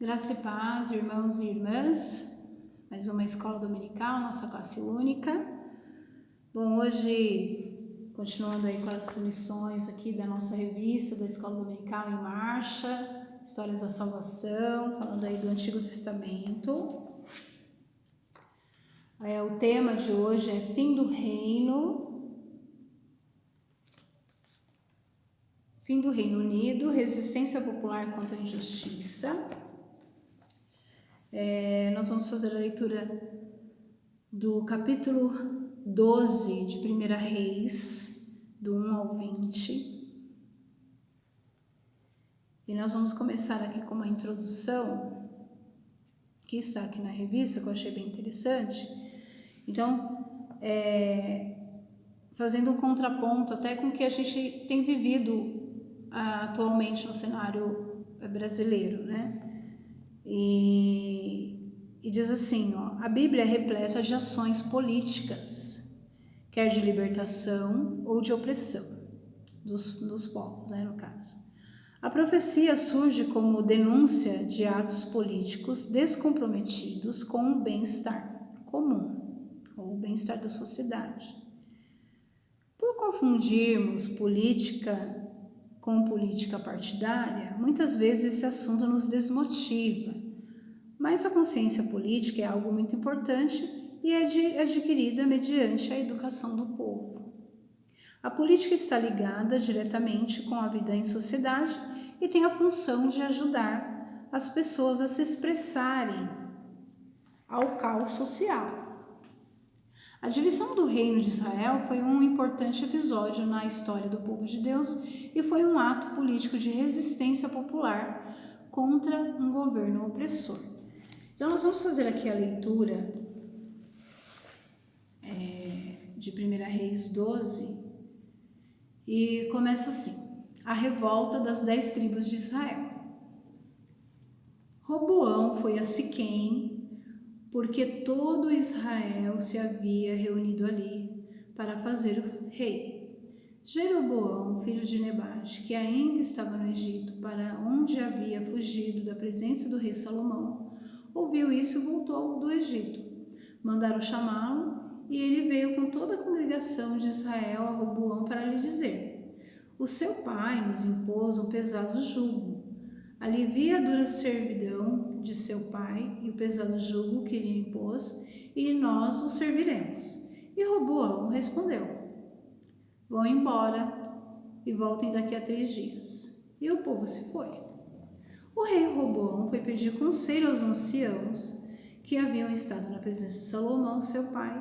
Graça e paz, irmãos e irmãs, mais uma escola dominical, nossa classe única. Bom, hoje, continuando aí com as lições aqui da nossa revista da Escola Dominical em Marcha, Histórias da Salvação, falando aí do Antigo Testamento. O tema de hoje é Fim do Reino, Fim do Reino Unido, Resistência Popular contra a Injustiça. Nós vamos fazer a leitura do capítulo 12 de 1 Reis, do 1 ao 20. E nós vamos começar aqui com uma introdução, que está aqui na revista, que eu achei bem interessante. Então, fazendo um contraponto até com o que a gente tem vivido atualmente no cenário brasileiro, né? E diz assim, a Bíblia é repleta de ações políticas, quer de libertação ou de opressão dos povos, no caso. A profecia surge como denúncia de atos políticos descomprometidos com o bem-estar comum, ou o bem-estar da sociedade. Por confundirmos política com política partidária, muitas vezes esse assunto nos desmotiva. Mas a consciência política é algo muito importante e é adquirida mediante a educação do povo. A política está ligada diretamente com a vida em sociedade e tem a função de ajudar as pessoas a se expressarem ao caos social. A divisão do reino de Israel foi um importante episódio na história do povo de Deus e foi um ato político de resistência popular contra um governo opressor. Então, nós vamos fazer aqui a leitura de 1 Reis 12 e começa assim: a revolta das 10 tribos de Israel. Roboão foi a Siquém, porque todo Israel se havia reunido ali para fazer o rei. Jeroboão, filho de Nebate, que ainda estava no Egito, para onde havia fugido da presença do rei Salomão, ouviu isso e voltou do Egito. Mandaram chamá-lo e ele veio com toda a congregação de Israel a Roboão para lhe dizer: o seu pai nos impôs um pesado jugo. Alivia a dura servidão de seu pai e o pesado jugo que lhe impôs, e nós o serviremos. E Roboão respondeu: vão embora e voltem daqui a 3 dias. E o povo se foi. O rei Roboão foi pedir conselho aos anciãos que haviam estado na presença de Salomão, seu pai,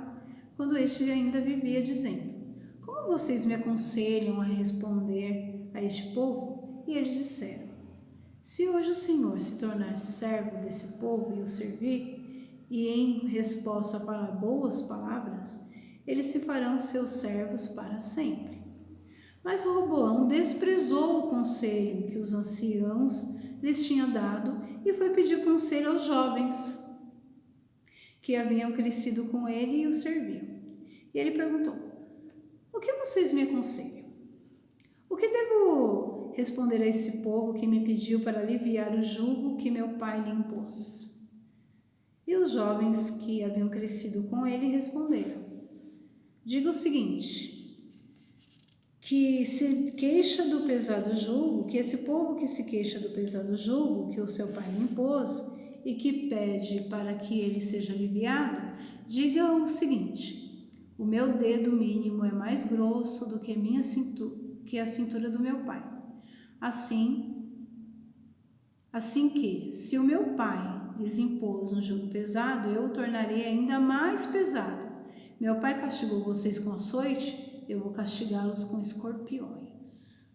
quando este ainda vivia, dizendo: como vocês me aconselham a responder a este povo? E eles disseram: se hoje o Senhor se tornar servo desse povo e o servir, e em resposta falar boas palavras, eles se farão seus servos para sempre. Mas Roboão desprezou o conselho que os anciãos lhes tinham dado e foi pedir conselho aos jovens que haviam crescido com ele e o serviam. E ele perguntou: o que vocês me aconselham? O que devo responder a esse povo que me pediu para aliviar o jugo que meu pai lhe impôs? E os jovens que haviam crescido com ele responderam: diga o seguinte, que se queixa do pesado jugo, que esse povo que se queixa do pesado jugo que o seu pai lhe impôs e que pede para que ele seja aliviado, diga o seguinte: o meu dedo mínimo é mais grosso do que a cintura do meu pai. Assim que, se o meu pai lhes impôs um jugo pesado, eu o tornarei ainda mais pesado. Meu pai castigou vocês com açoite, eu vou castigá-los com escorpiões.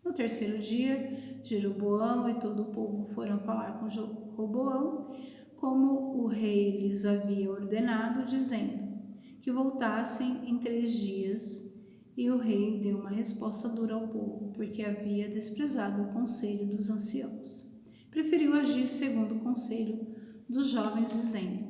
No 3º dia, Jeroboão e todo o povo foram falar com Roboão, como o rei lhes havia ordenado, dizendo que voltassem em 3 dias. E o rei deu uma resposta dura ao povo, porque havia desprezado o conselho dos anciãos. Preferiu agir segundo o conselho dos jovens, dizendo: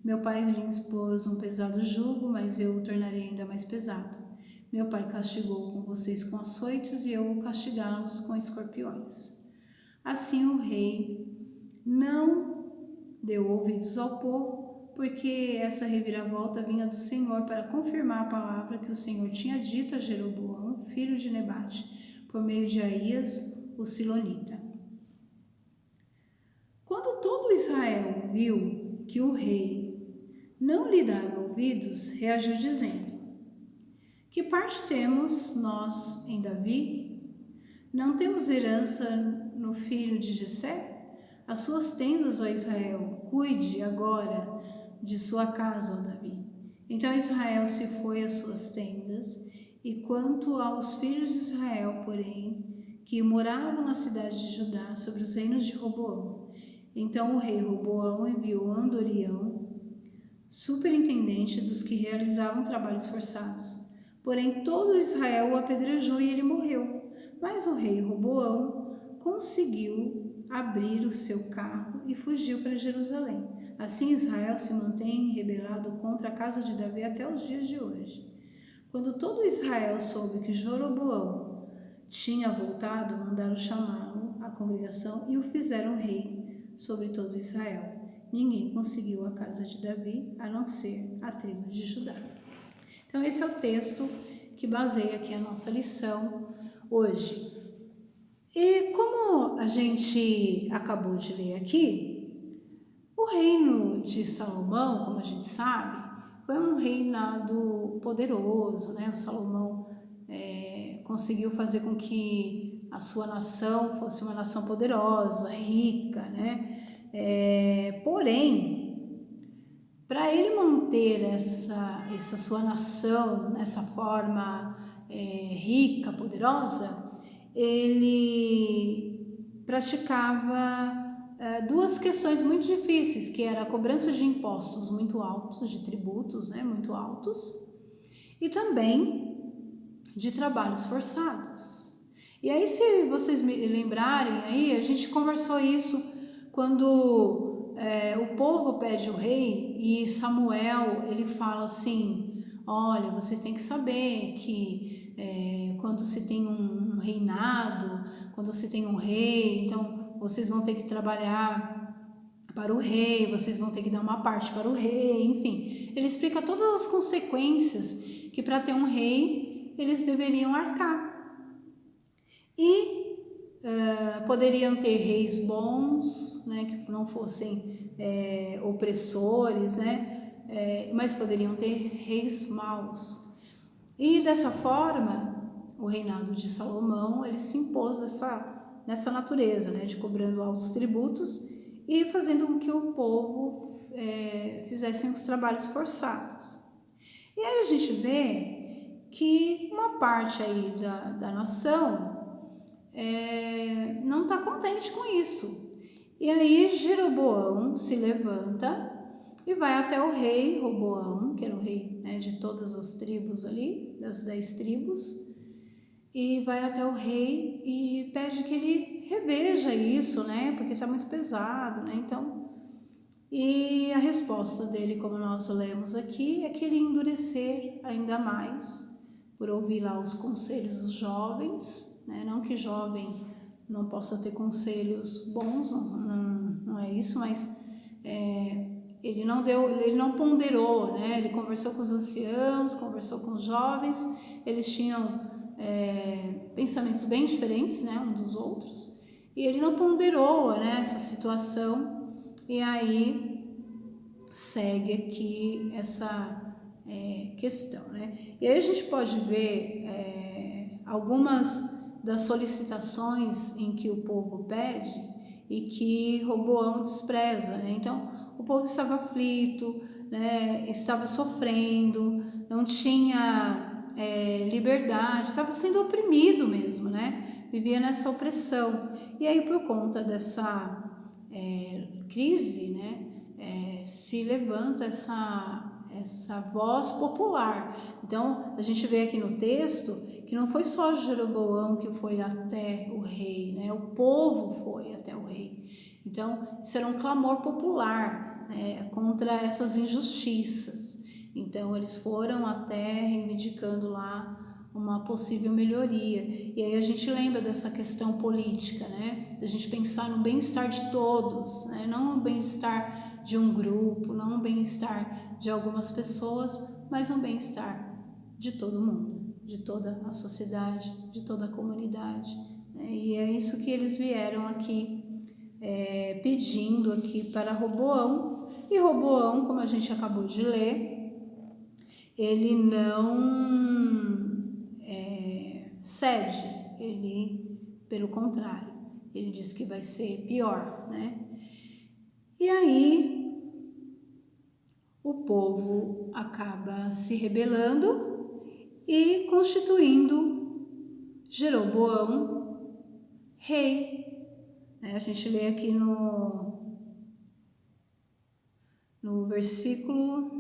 meu pai lhe impôs um pesado jugo, mas eu o tornarei ainda mais pesado. Meu pai castigou com vocês com açoites, e eu vou castigá-los com escorpiões. Assim o rei não deu ouvidos ao povo, porque essa reviravolta vinha do Senhor para confirmar a palavra que o Senhor tinha dito a Jeroboão, filho de Nebate, por meio de Aías, o Silonita. Quando todo Israel viu que o rei não lhe dava ouvidos, reagiu dizendo: que parte temos nós em Davi? Não temos herança no filho de Jessé? As suas tendas, ó Israel, cuide agora de sua casa, ó Davi. Então Israel se foi às suas tendas, e quanto aos filhos de Israel, porém, que moravam na cidade de Judá, sobre os reinos de Roboão. Então o rei Roboão enviou Andorião, superintendente dos que realizavam trabalhos forçados. Porém, todo Israel o apedrejou e ele morreu. Mas o rei Roboão conseguiu abrir o seu carro e fugiu para Jerusalém. Assim Israel se mantém rebelado contra a casa de Davi até os dias de hoje. Quando todo Israel soube que Jeroboão tinha voltado, mandaram chamá-lo à congregação e o fizeram rei sobre todo Israel. Ninguém conseguiu a casa de Davi, a não ser a tribo de Judá. Então esse é o texto que baseia aqui a nossa lição hoje. E como a gente acabou de ler aqui, o reino de Salomão, como a gente sabe, foi um reinado poderoso, né? O Salomão conseguiu fazer com que a sua nação fosse uma nação poderosa, rica, né? Porém, para ele manter essa sua nação nessa forma rica, poderosa, ele praticava duas questões muito difíceis, que era a cobrança de impostos muito altos, de tributos, né, muito altos, e também de trabalhos forçados. E aí, se vocês me lembrarem, aí a gente conversou isso quando o povo pede o rei e Samuel, ele fala assim: olha, você tem que saber que quando se tem um reinado, quando se tem um rei, então vocês vão ter que trabalhar para o rei, vocês vão ter que dar uma parte para o rei, enfim. Ele explica todas as consequências que para ter um rei eles deveriam arcar. E poderiam ter reis bons, né, que não fossem opressores, né, mas poderiam ter reis maus. E dessa forma, o reinado de Salomão ele se impôs nessa natureza, né, de cobrando altos tributos e fazendo com que o povo fizessem os trabalhos forçados. E aí a gente vê que uma parte aí da nação não está contente com isso. E aí Jeroboão se levanta e vai até o rei Roboão, que era o rei, né, de todas as tribos ali, das 10 tribos, e vai até o rei e pede que ele reveja isso, né, porque está muito pesado, né, então... E a resposta dele, como nós lemos aqui, é que ele endurecer ainda mais, por ouvir lá os conselhos dos jovens, né? Não que jovem não possa ter conselhos bons, não é isso, mas ele não ponderou, né? Ele conversou com os anciãos, conversou com os jovens, eles tinham pensamentos bem diferentes, né, uns dos outros, e ele não ponderou, né, essa situação, e aí segue aqui essa questão, né? E aí a gente pode ver algumas das solicitações em que o povo pede e que Roboão despreza, né? Então, o povo estava aflito, né? Estava sofrendo, não tinha liberdade, estava sendo oprimido mesmo, né? Vivia nessa opressão. E aí, por conta dessa crise, né? Se levanta essa voz popular. Então, a gente vê aqui no texto que não foi só Jeroboão que foi até o rei, né? O povo foi até o rei. Então, isso era um clamor popular, né, contra essas injustiças. Então, eles foram até reivindicando lá uma possível melhoria. E aí a gente lembra dessa questão política, né? Da gente pensar no bem-estar de todos, né? Não no bem-estar de um grupo, não no bem-estar de algumas pessoas, mas no bem-estar de todo mundo, de toda a sociedade, de toda a comunidade, né? E é isso que eles vieram aqui pedindo aqui para Roboão. E Roboão, como a gente acabou de ler, ele não cede, ele, pelo contrário, ele diz que vai ser pior, né? E aí o povo acaba se rebelando e constituindo Jeroboão rei. A gente lê aqui no versículo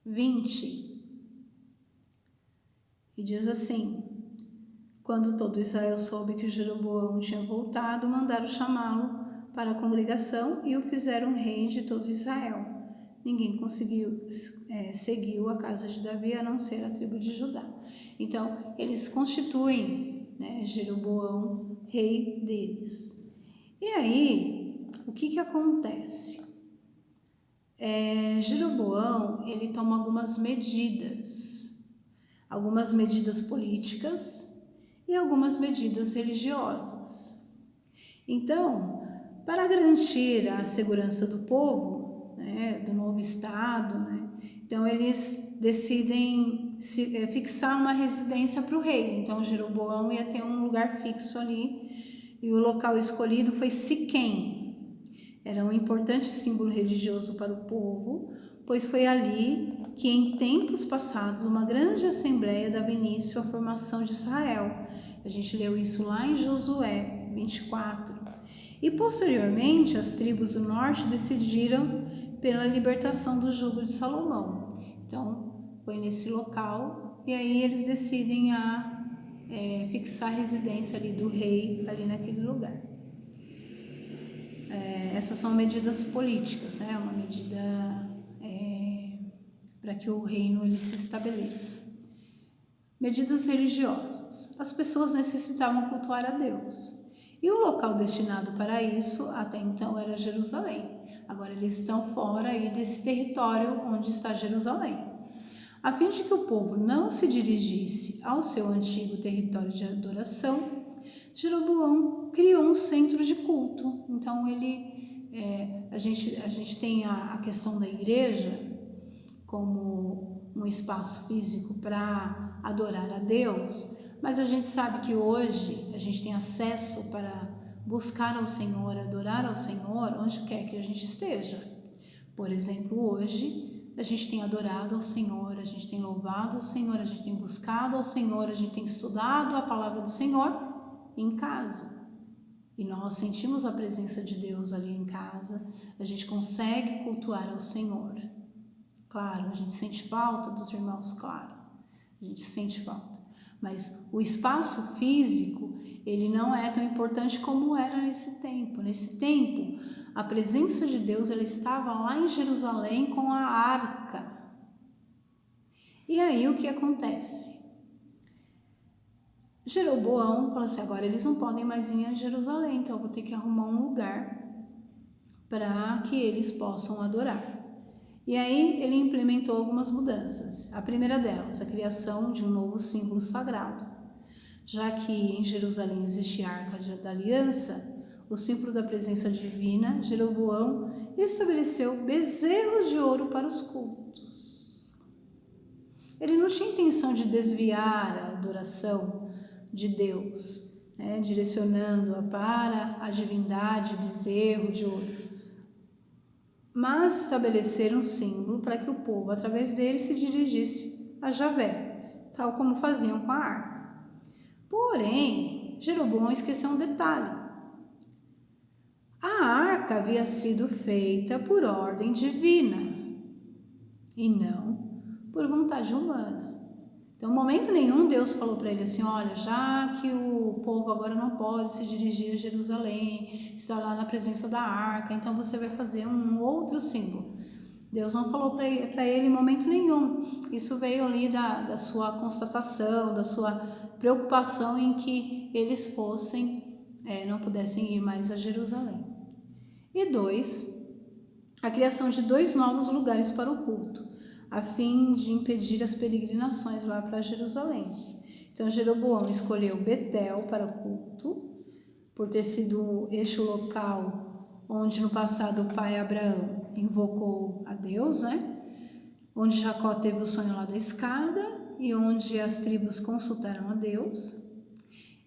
20, e diz assim: quando todo Israel soube que Jeroboão tinha voltado, mandaram chamá-lo para a congregação e o fizeram rei de todo Israel. Ninguém conseguiu seguiu a casa de Davi, a não ser a tribo de Judá. Então, eles constituem, né, Jeroboão rei deles. E aí, o que acontece? Jeroboão, ele toma algumas medidas políticas e algumas medidas religiosas. Então, para garantir a segurança do povo, né, do novo Estado, né, então eles decidem fixar uma residência para o rei. Então, Jeroboão ia ter um lugar fixo ali, e o local escolhido foi Siquém. Era um importante símbolo religioso para o povo, pois foi ali que em tempos passados uma grande assembleia dava início à formação de Israel. A gente leu isso lá em Josué 24. E posteriormente as tribos do norte decidiram pela libertação do jugo de Salomão. Então foi nesse local e aí eles decidem fixar a residência ali do rei ali naquele lugar. Essas são medidas políticas, né? Uma medida para que o reino ele se estabeleça. Medidas religiosas. As pessoas necessitavam cultuar a Deus. E o local destinado para isso, até então, era Jerusalém. Agora eles estão fora aí desse território onde está Jerusalém. A fim de que o povo não se dirigisse ao seu antigo território de adoração, Jeroboão criou um centro de culto. Então a gente tem a questão da igreja como um espaço físico para adorar a Deus, mas a gente sabe que hoje a gente tem acesso para buscar ao Senhor, adorar ao Senhor, onde quer que a gente esteja. Por exemplo, hoje a gente tem adorado ao Senhor, a gente tem louvado ao Senhor, a gente tem buscado ao Senhor, a gente tem estudado a palavra do Senhor em casa. E nós sentimos a presença de Deus ali em casa, a gente consegue cultuar ao Senhor. Claro, a gente sente falta dos irmãos, claro, a gente sente falta. Mas o espaço físico, ele não é tão importante como era nesse tempo. Nesse tempo, a presença de Deus, ela estava lá em Jerusalém com a arca. E aí o que acontece? Jeroboão falou assim: agora eles não podem mais ir a Jerusalém, então eu vou ter que arrumar um lugar para que eles possam adorar. E aí ele implementou algumas mudanças. A primeira delas, a criação de um novo símbolo sagrado. Já que em Jerusalém existe a Arca da Aliança, o símbolo da presença divina, Jeroboão estabeleceu bezerros de ouro para os cultos. Ele não tinha intenção de desviar a adoração de Deus, né, direcionando-a para a divindade bezerro de ouro, mas estabelecer um símbolo para que o povo, através dele, se dirigisse a Javé, tal como faziam com a arca. Porém, Jeroboão esqueceu um detalhe. A arca havia sido feita por ordem divina e não por vontade humana. Então, em momento nenhum, Deus falou para ele assim, olha, já que o povo agora não pode se dirigir a Jerusalém, está lá na presença da arca, então você vai fazer um outro símbolo. Deus não falou para ele em momento nenhum. Isso veio ali da sua constatação, da sua preocupação em que eles não pudessem ir mais a Jerusalém. E 2, a criação de 2 novos lugares para o culto, a fim de impedir as peregrinações lá para Jerusalém. Então, Jeroboão escolheu Betel para o culto, por ter sido este o local onde no passado o pai Abraão invocou a Deus, né? Onde Jacó teve o sonho lá da escada e onde as tribos consultaram a Deus.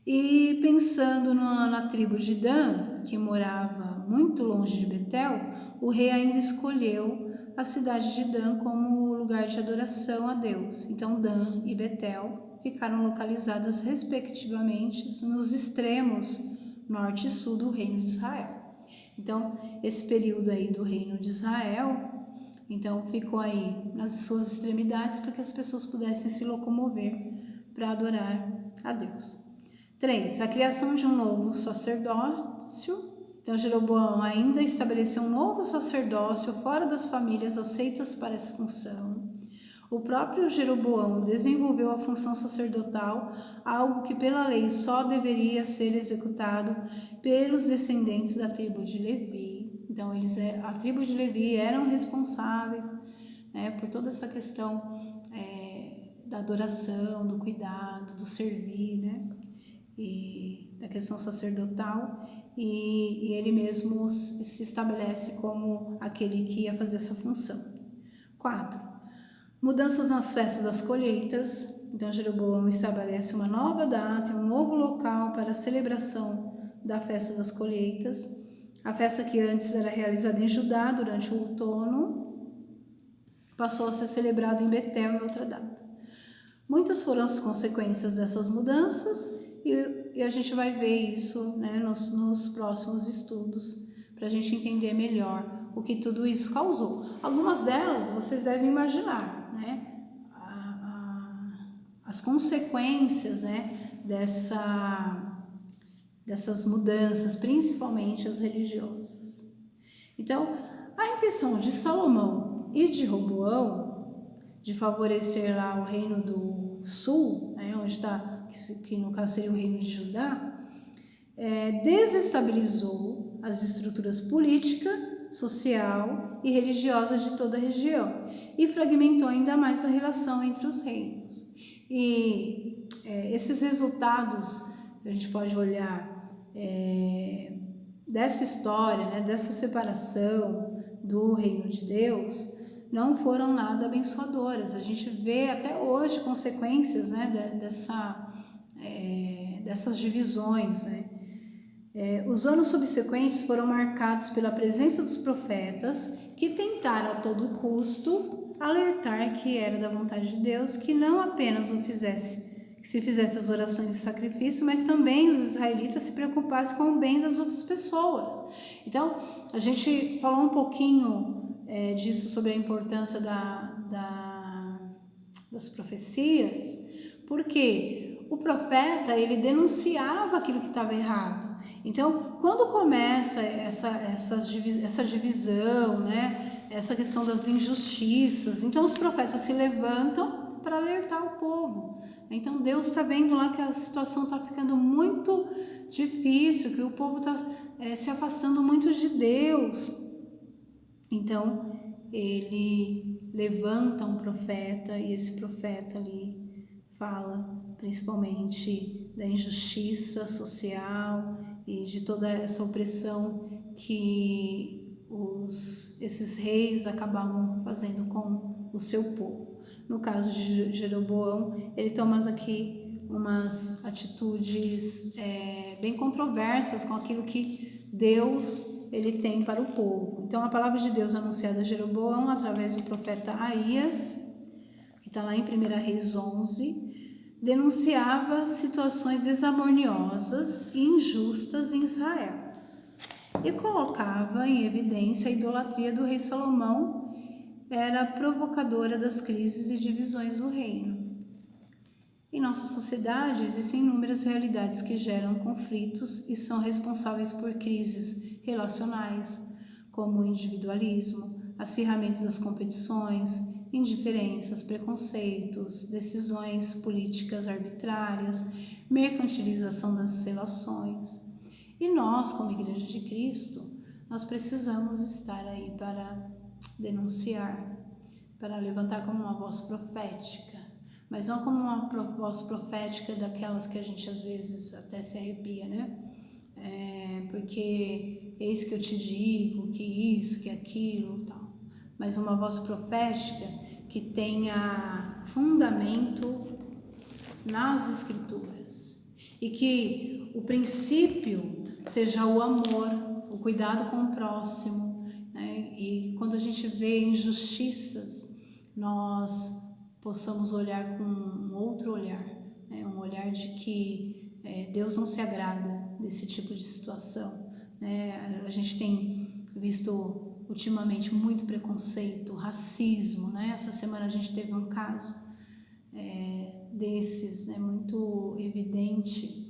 E pensando na tribo de Dan, que morava muito longe de Betel, o rei ainda escolheu a cidade de Dan como lugar de adoração a Deus. Então Dan e Betel ficaram localizadas respectivamente nos extremos norte e sul do reino de Israel. Então esse período aí do reino de Israel, então ficou aí nas suas extremidades para que as pessoas pudessem se locomover para adorar a Deus. 3. A criação de um novo sacerdócio. Então, Jeroboão ainda estabeleceu um novo sacerdócio fora das famílias aceitas para essa função. O próprio Jeroboão desenvolveu a função sacerdotal, algo que pela lei só deveria ser executado pelos descendentes da tribo de Levi. Então, a tribo de Levi eram responsáveis, por toda essa questão da adoração, do cuidado, do servir, e da questão sacerdotal, e ele mesmo se estabelece como aquele que ia fazer essa função. 4. Mudanças nas festas das colheitas. Então Jeroboão estabelece uma nova data, um novo local para a celebração da festa das colheitas. A festa que antes era realizada em Judá durante o outono passou a ser celebrada em Betel em outra data. Muitas foram as consequências dessas mudanças e a gente vai ver isso, nos próximos estudos, para a gente entender melhor o que tudo isso causou. Algumas delas vocês devem imaginar, as consequências, dessas mudanças, principalmente as religiosas. Então, a intenção de Salomão e de Roboão de favorecer lá o reino do sul, onde está, que no caso seria o reino de Judá, desestabilizou as estruturas política, social e religiosa de toda a região e fragmentou ainda mais a relação entre os reinos. E esses resultados, a gente pode olhar dessa história, dessa separação do reino de Deus, não foram nada abençoadoras. A gente vê até hoje consequências dessas divisões. Os anos subsequentes foram marcados pela presença dos profetas que tentaram a todo custo alertar que era da vontade de Deus que não apenas se fizesse as orações de sacrifício, mas também os israelitas se preocupassem com o bem das outras pessoas. Então, a gente falou um pouquinho disso, sobre a importância das profecias, porque o profeta, ele denunciava aquilo que estava errado. Então, quando começa essa divisão, essa questão das injustiças, então os profetas se levantam para alertar o povo. Então, Deus está vendo lá que a situação está ficando muito difícil, que o povo está se afastando muito de Deus. Então, ele levanta um profeta e esse profeta ali fala principalmente da injustiça social e de toda essa opressão que esses reis acabavam fazendo com o seu povo. No caso de Jeroboão, ele toma aqui umas atitudes bem controversas com aquilo que Deus ele tem para o povo. Então, a palavra de Deus anunciada a Jeroboão através do profeta Aías, que está lá em 1 Reis 11, denunciava situações desarmoniosas e injustas em Israel. e colocava em evidência a idolatria do rei Salomão, era provocadora das crises e divisões do reino. Em nossa sociedade, existem inúmeras realidades que geram conflitos e são responsáveis por crises relacionais, como o individualismo, acirramento das competições, indiferenças, preconceitos, decisões políticas arbitrárias, mercantilização das relações. E nós, como Igreja de Cristo, nós precisamos estar aí para denunciar, para levantar como uma voz profética, mas não como uma voz profética daquelas que a gente às vezes até se arrepia, né? Porque eis que eu te digo que isso, que aquilo, tal. Mas uma voz profética que tenha fundamento nas Escrituras e que o princípio seja o amor, o cuidado com o próximo, né? E quando a gente vê injustiças, nós possamos olhar com um outro olhar, né? Um olhar de que Deus não se agrada desse tipo de situação, né? A gente tem visto ultimamente muito preconceito, racismo, né? Essa semana a gente teve um caso desses, né? Muito evidente,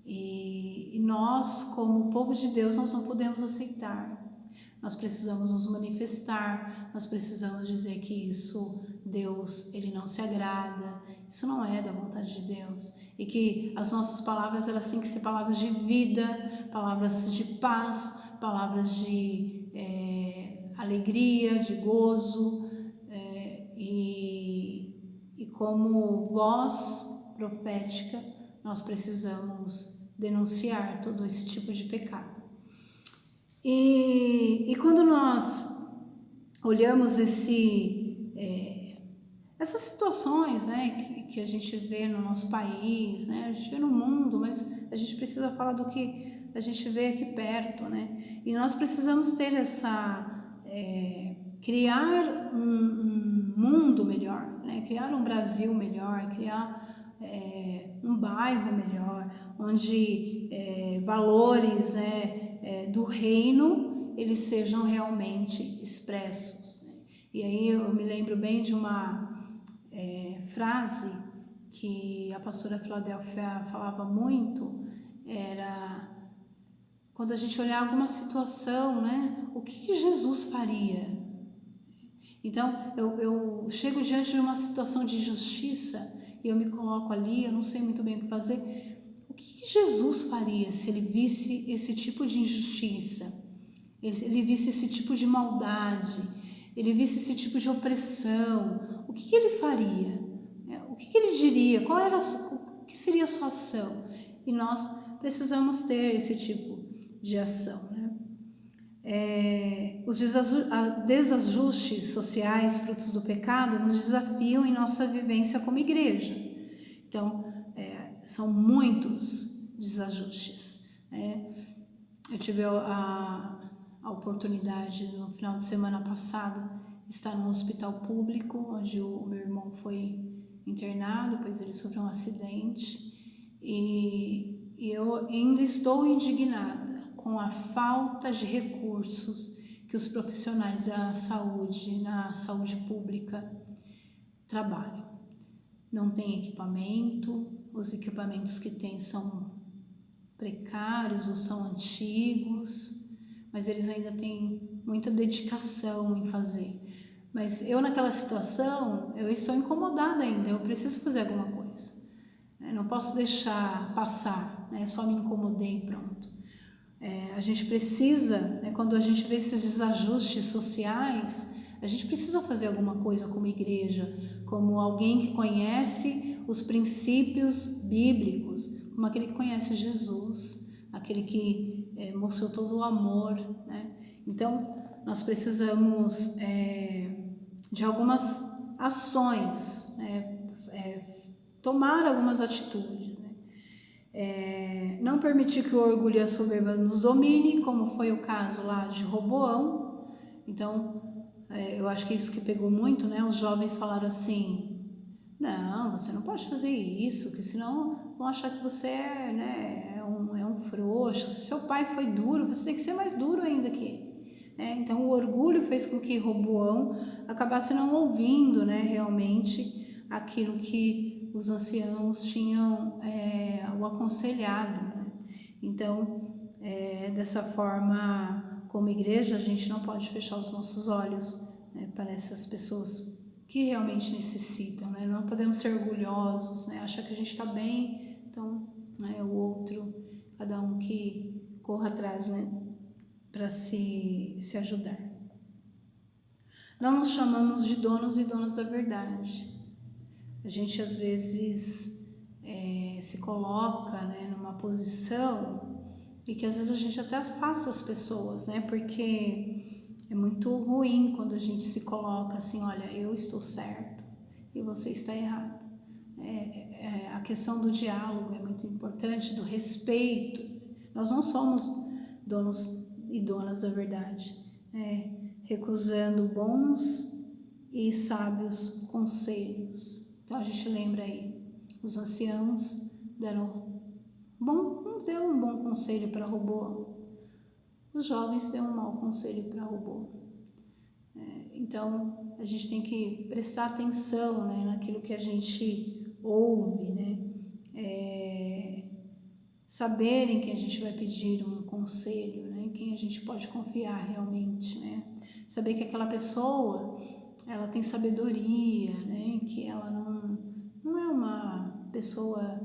e nós, como povo de Deus, nós não podemos aceitar. Nós precisamos nos manifestar, nós precisamos dizer que isso, Deus, Ele não se agrada, isso não é da vontade de Deus. E que as nossas palavras, elas têm que ser palavras de vida, palavras de paz, palavras de alegria, de gozo, e como voz profética, nós precisamos denunciar todo esse tipo de pecado. E quando nós olhamos essas situações, né, que a gente vê no nosso país, né, a gente vê no mundo, mas a gente precisa falar do que a gente vê aqui perto, né, e nós precisamos ter criar um mundo melhor, né, criar um Brasil melhor, criar um bairro melhor, onde valores, né, do reino, eles sejam realmente expressos, né? E aí eu me lembro bem de uma frase que a pastora Filadélfia falava muito, era quando a gente olhar alguma situação, né, o que Jesus faria? Então eu chego diante de uma situação de injustiça e eu me coloco ali, eu não sei muito bem o que fazer. O que Jesus faria se ele visse esse tipo de injustiça, ele visse esse tipo de maldade, ele visse esse tipo de opressão? O que ele faria? O que ele diria? O que seria a sua ação? E nós precisamos ter esse tipo de ação, né? Os desajustes sociais, frutos do pecado, nos desafiam em nossa vivência como igreja. Então, são muitos desajustes, né? Eu tive a oportunidade no final de semana passado estar num hospital público onde o meu irmão foi internado, pois ele sofreu um acidente, e eu ainda estou indignada com a falta de recursos que os profissionais da saúde, na saúde pública, trabalham. Não tem equipamento, os equipamentos que tem são precários ou são antigos, mas eles ainda têm muita dedicação em fazer. Mas eu naquela situação, eu estou incomodada ainda, eu preciso fazer alguma coisa. Não posso deixar passar, né? Só me incomodei e pronto. A gente precisa, né, quando a gente vê esses desajustes sociais, a gente precisa fazer alguma coisa como igreja, como alguém que conhece os princípios bíblicos, como aquele que conhece Jesus, aquele que mostrou todo o amor, né? Então, nós precisamos de algumas ações, né? Tomar algumas atitudes. Não permitir que o orgulho e a soberba nos domine, como foi o caso lá de Roboão. Então, eu acho que isso que pegou muito, né? Os jovens falaram assim: não, você não pode fazer isso, que senão vão achar que você é um frouxo, se seu pai foi duro, você tem que ser mais duro ainda que ele. Então o orgulho fez com que Roboão acabasse não ouvindo, né, realmente aquilo que os anciãos tinham o aconselhado, né? Então, dessa forma, como igreja, a gente não pode fechar os nossos olhos, né, para essas pessoas que realmente necessitam, né? Não podemos ser orgulhosos, né? Achar que a gente está bem, então, né, o outro, cada um que corra atrás, né, para se ajudar. Não nos chamamos de donos e donas da verdade. A gente às vezes se coloca, né, numa posição e que às vezes a gente até afasta as pessoas, né? Porque é muito ruim quando a gente se coloca assim, olha, eu estou certo e você está errado. A questão do diálogo é muito importante, do respeito. Nós não somos donos e donas da verdade, recusando bons e sábios conselhos. Então a gente lembra aí, os anciãos deu um bom conselho para Roboão. Os jovens deu um mau conselho para Roboão. Então a gente tem que prestar atenção, né, naquilo que a gente ouve, né? Saber em quem a gente vai pedir um conselho, né? Em quem a gente pode confiar realmente, né? Saber que aquela pessoa, ela tem sabedoria, né? Que ela não é uma pessoa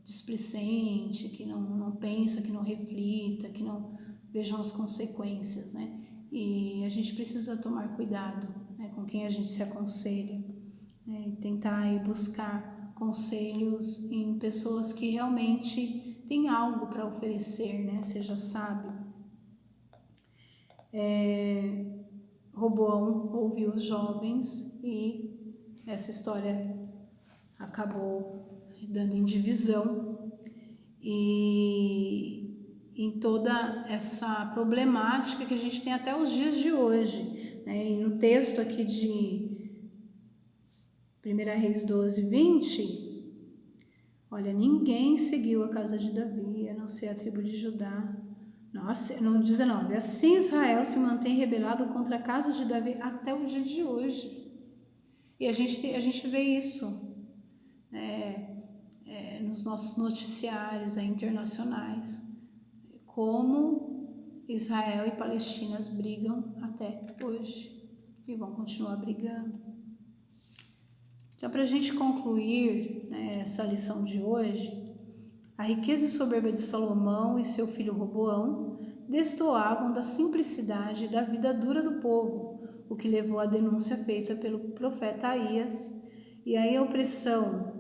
displicente, que não pensa, que não reflita, que não vejam as consequências, né? E a gente precisa tomar cuidado, né, com quem a gente se aconselha, né? E tentar aí buscar conselhos em pessoas que realmente têm algo para oferecer, né? Seja sábio. Roboão ouviu os jovens e essa história acabou dando em divisão e em toda essa problemática que a gente tem até os dias de hoje, né? E no texto aqui de 1 Reis 12, 20, olha, ninguém seguiu a casa de Davi, a não ser a tribo de Judá. Nossa, no 19, assim Israel se mantém rebelado contra a casa de Davi até o dia de hoje. E a gente vê isso nos nossos noticiários internacionais, como Israel e Palestina brigam até hoje e vão continuar brigando. Então, para a gente concluir, né, essa lição de hoje, a riqueza e soberba de Salomão e seu filho Roboão destoavam da simplicidade da vida dura do povo, o que levou à denúncia feita pelo profeta Aías, e aí a opressão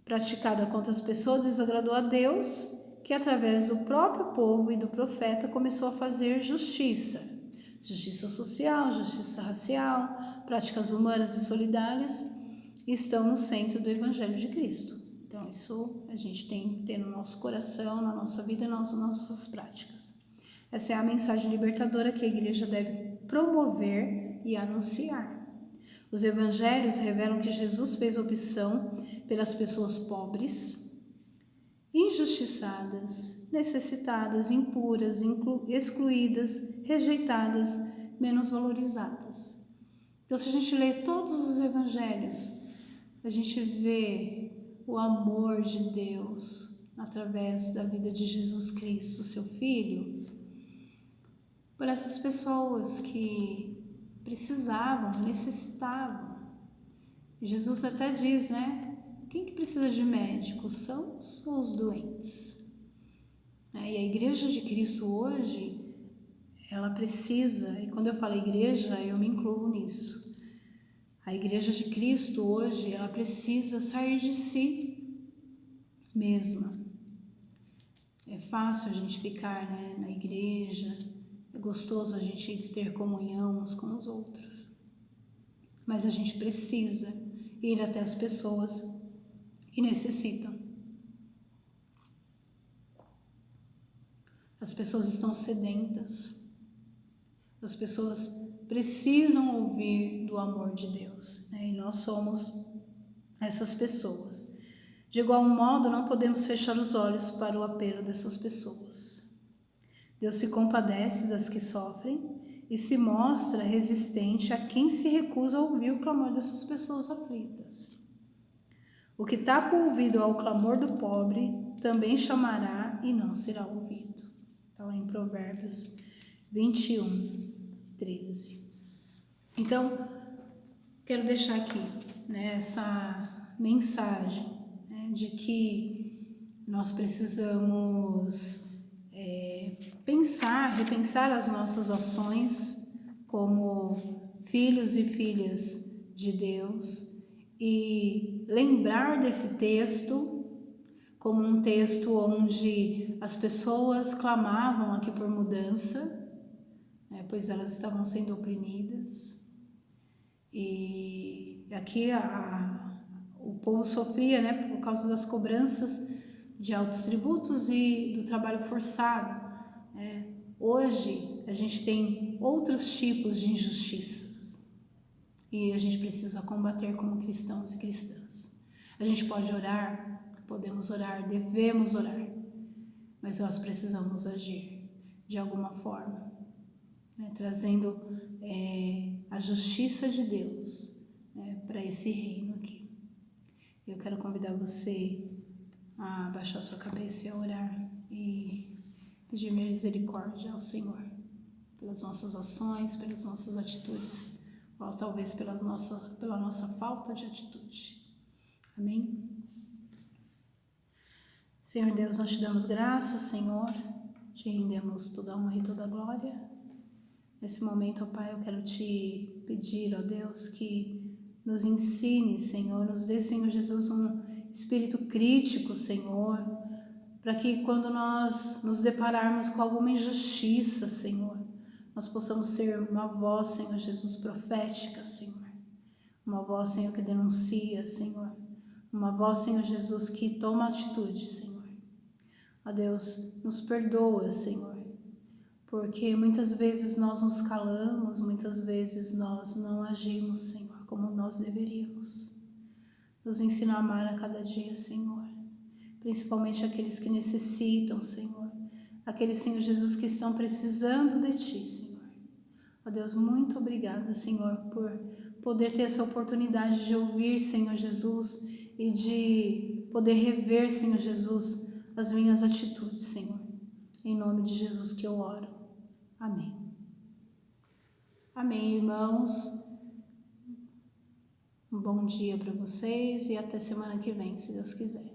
praticada contra as pessoas desagradou a Deus, que através do próprio povo e do profeta começou a fazer justiça social, justiça racial, práticas humanas e solidárias, estão no centro do Evangelho de Cristo. Então isso a gente tem que ter no nosso coração, na nossa vida e nas nossas práticas. Essa é a mensagem libertadora que a igreja deve promover e anunciar. Os evangelhos revelam que Jesus fez opção pelas pessoas pobres, injustiçadas, necessitadas, impuras, excluídas, rejeitadas, menos valorizadas. Então, se a gente lê todos os evangelhos, a gente vê o amor de Deus através da vida de Jesus Cristo, seu Filho, por essas pessoas que precisavam, necessitavam. Jesus até diz, né? Quem que precisa de médico? São os doentes. E a Igreja de Cristo hoje, ela precisa, e quando eu falo igreja, eu me incluo nisso. A Igreja de Cristo hoje, ela precisa sair de si mesma. É fácil a gente ficar, né, na igreja, é gostoso a gente ter comunhão uns com os outros. Mas a gente precisa ir até as pessoas que necessitam. As pessoas estão sedentas. As pessoas precisam ouvir do amor de Deus, né? E nós somos essas pessoas. De igual modo, não podemos fechar os olhos para o apelo dessas pessoas. Deus se compadece das que sofrem e se mostra resistente a quem se recusa a ouvir o clamor dessas pessoas aflitas. O que tapa o ouvido ao clamor do pobre também chamará e não será ouvido. Está lá em Provérbios 21, 13. Então, quero deixar aqui, né, essa mensagem, né, de que nós precisamos repensar as nossas ações como filhos e filhas de Deus e lembrar desse texto como um texto onde as pessoas clamavam aqui por mudança, né, pois elas estavam sendo oprimidas. E aqui o povo sofria, né, por causa das cobranças de altos tributos e do trabalho forçado. Né. Hoje a gente tem outros tipos de injustiças e a gente precisa combater como cristãos e cristãs. A gente pode orar, podemos orar, devemos orar, mas nós precisamos agir de alguma forma, né, trazendo a justiça de Deus, né, para esse reino aqui. Eu quero convidar você a baixar sua cabeça e a orar e pedir misericórdia ao Senhor pelas nossas ações, pelas nossas atitudes, ou talvez pela nossa falta de atitude. Amém? Senhor Deus, nós te damos graças, Senhor, te rendemos toda a honra e toda a glória. Nesse momento, ó Pai, eu quero te pedir, ó Deus, que nos ensine, Senhor, nos dê, Senhor Jesus, um espírito crítico, Senhor, para que quando nós nos depararmos com alguma injustiça, Senhor, nós possamos ser uma voz, Senhor Jesus, profética, Senhor. Uma voz, Senhor, que denuncia, Senhor. Uma voz, Senhor Jesus, que toma atitude, Senhor. Ó Deus, nos perdoa, Senhor, porque muitas vezes nós nos calamos, muitas vezes nós não agimos, Senhor, como nós deveríamos. Nos ensina a amar a cada dia, Senhor, principalmente aqueles que necessitam, Senhor, aqueles, Senhor Jesus, que estão precisando de Ti, Senhor. Ó Deus, muito obrigada, Senhor, por poder ter essa oportunidade de ouvir, Senhor Jesus, e de poder rever, Senhor Jesus, as minhas atitudes, Senhor. Em nome de Jesus que eu oro. Amém. Amém, irmãos. Um bom dia para vocês e até semana que vem, se Deus quiser.